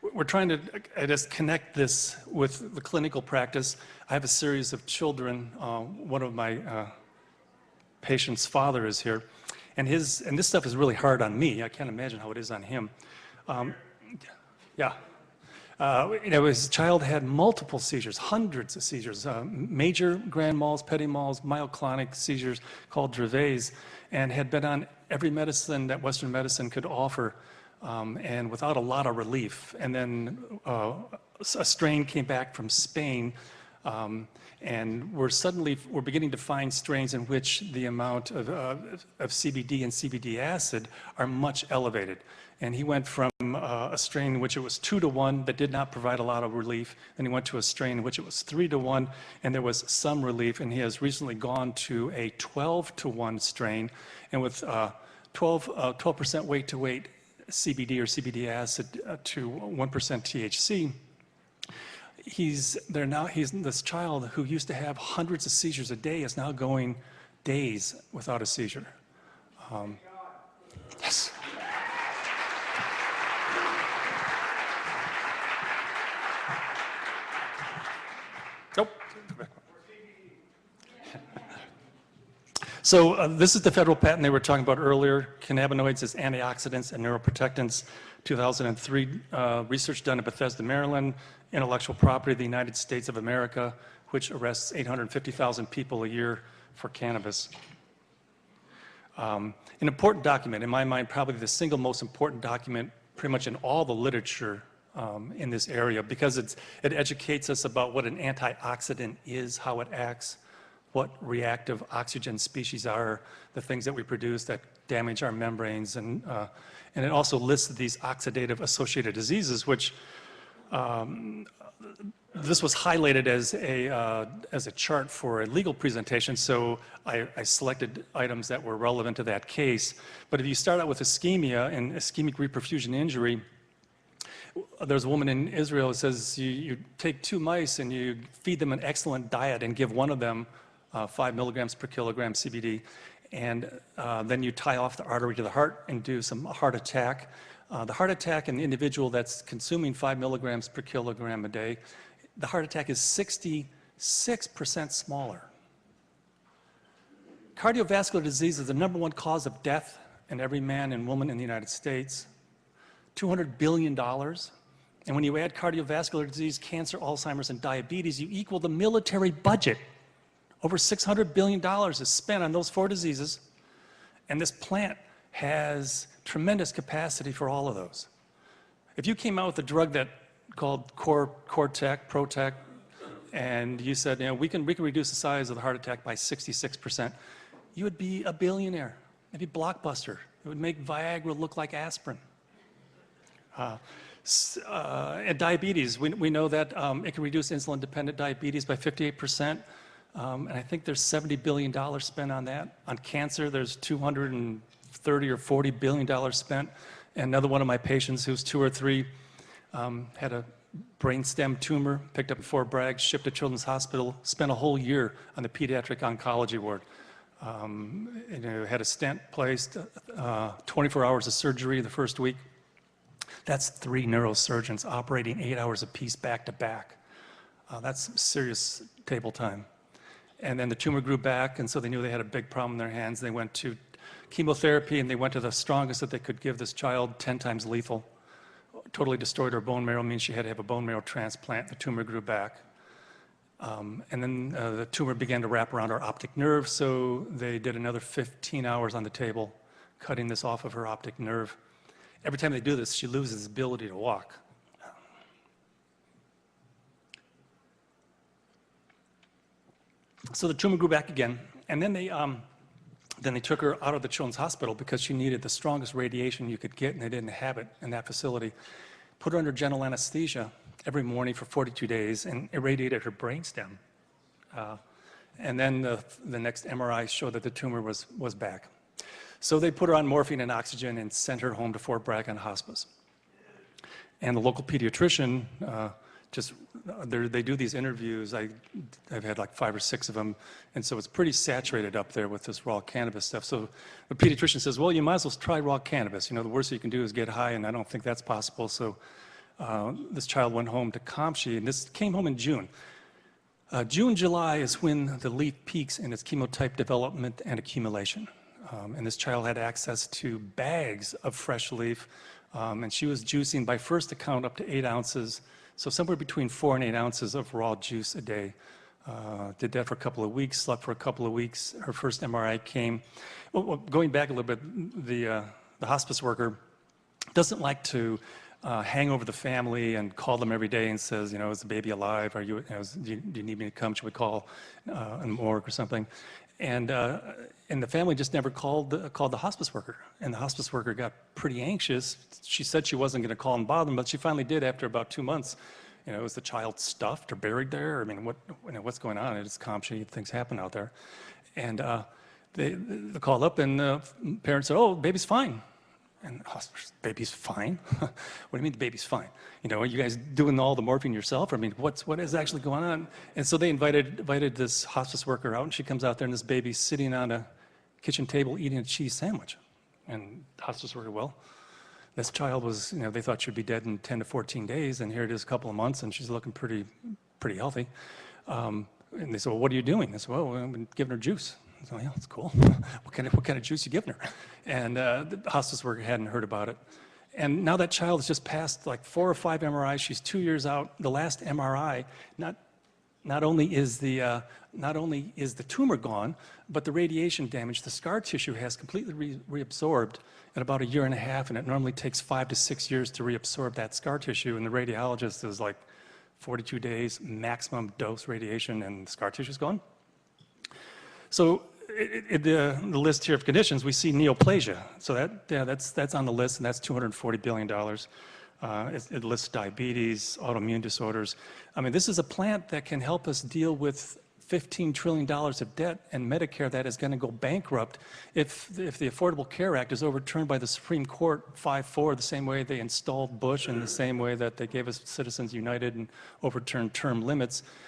we're trying to just connect this with the clinical practice. I have a series of children. One of my patient's father is here, and this stuff is really hard on me. I can't imagine how it is on him. Yeah. His child had multiple seizures, hundreds of seizures, major grand mals, petit mals, myoclonic seizures called Dravet's, and had been on every medicine that Western medicine could offer, and without a lot of relief. And then a strain came back from Spain, and we're beginning to find strains in which the amount of CBD and CBD acid are much elevated. And he went from a strain in which it was 2-to-1 that did not provide a lot of relief. Then he went to a strain in which it was 3-to-1 and there was some relief. And he has recently gone to a 12-to-1 strain. And with 12% weight-to-weight CBD or CBD acid to 1% THC, this child who used to have hundreds of seizures a day is now going days without a seizure. Yes. Nope. So this is the federal patent they were talking about earlier, cannabinoids as antioxidants and neuroprotectants, 2003 research done in Bethesda, Maryland, intellectual property of the United States of America, which arrests 850,000 people a year for cannabis. An important document, in my mind, probably the single most important document pretty much in all the literature in this area, because it educates us about what an antioxidant is, how it acts, what reactive oxygen species are, the things that we produce that damage our membranes, and it also lists these oxidative associated diseases, which this was highlighted as a chart for a legal presentation, so I selected items that were relevant to that case. But if you start out with ischemia and ischemic reperfusion injury, there's a woman in Israel who says you take 2 mice and you feed them an excellent diet and give one of them 5 milligrams per kilogram CBD, and then you tie off the artery to the heart and do some heart attack. The heart attack in the individual that's consuming 5 milligrams per kilogram a day, the heart attack is 66% smaller. Cardiovascular disease is the #1 cause of death in every man and woman in the United States. $200 billion. And when you add cardiovascular disease, cancer, Alzheimer's, and diabetes, you equal the military budget. Over $600 billion is spent on those 4 diseases, and this plant has tremendous capacity for all of those. If you came out with a drug that called Protec, and you said, we can reduce the size of the heart attack by 66%, you would be a billionaire. It'd be Blockbuster. It would make Viagra look like aspirin. And diabetes, we know that it can reduce insulin-dependent diabetes by 58%. And I think there's $70 billion spent on that. On cancer, there's $230 or $40 billion spent. And another one of my patients, who's 2 or 3, had a brainstem tumor, picked up 4 Braggs, shipped to Children's Hospital, spent a whole year on the pediatric oncology ward. Had a stent placed, 24 hours of surgery the first week. That's 3 neurosurgeons operating 8 hours apiece back to back. That's serious table time. And then the tumor grew back, and so they knew they had a big problem in their hands. They went to chemotherapy, and they went to the strongest that they could give this child, 10 times lethal. Totally destroyed her bone marrow, means she had to have a bone marrow transplant. The tumor grew back. And then the tumor began to wrap around our optic nerve, so they did another 15 hours on the table, cutting this off of her optic nerve. Every time they do this, she loses the ability to walk. So the tumor grew back again, and then they took her out of the Children's Hospital because she needed the strongest radiation you could get, and they didn't have it in that facility. Put her under general anesthesia every morning for 42 days and irradiated her brainstem. And then the next MRI showed that the tumor was back. So they put her on morphine and oxygen and sent her home to Fort Bragg on hospice. And the local pediatrician, they do these interviews. I've had like 5 or 6 of them, and so it's pretty saturated up there with this raw cannabis stuff. So the pediatrician says, well, you might as well try raw cannabis. The worst you can do is get high, and I don't think that's possible. So This child went home to Kamshi, and this came home in June. June, July is when the leaf peaks in its chemotype development and accumulation. And this child had access to bags of fresh leaf, and she was juicing by first account up to 8 ounces, so somewhere between 4 and 8 ounces of raw juice a day. Did that for a couple of weeks, slept for a couple of weeks. Her first MRI came. Well, going back a little bit, the hospice worker doesn't like to hang over the family and call them every day and says, you know, is the baby alive? Are you, do you need me to come? Should we call a morgue or something? And the family just never called the hospice worker. And the hospice worker got pretty anxious. She said she wasn't going to call and bother them, but she finally did after about 2 months. You know, is the child stuffed or buried there? I mean, what's going on? It's Kamshi, things happen out there. And they called up, and the parents said, oh, baby's fine. And the hospice, baby's fine? What do you mean the baby's fine? You know, are you guys doing all the morphine yourself? I mean, what is actually going on? And so they invited this hospice worker out, and she comes out there, and this baby's sitting on a kitchen table eating a cheese sandwich. And the hospice worker, well, this child was, you know, they thought she'd be dead in 10 to 14 days, and here it is a couple of months, and she's looking pretty healthy. And they said, well, what are you doing? I said, well, I've been giving her juice. I said, well, yeah, that's cool. What kind of juice you giving her? And the hospice worker hadn't heard about it. And now that child has just passed like 4 or 5 MRIs. She's 2 years out. The last MRI, not only is the tumor gone, but the radiation damage, the scar tissue has completely reabsorbed in about 1.5 years, and it normally takes 5 to 6 years to reabsorb that scar tissue. And the radiologist is like 42 days maximum dose radiation, and the scar tissue's gone. So the list here of conditions, we see neoplasia. So that's on the list, and that's $240 billion. It lists diabetes, autoimmune disorders. I mean, this is a plant that can help us deal with $15 trillion of debt and Medicare that is going to go bankrupt if the Affordable Care Act is overturned by the Supreme Court 5-4, the same way they installed Bush and the same way that they gave us Citizens United and overturned term limits.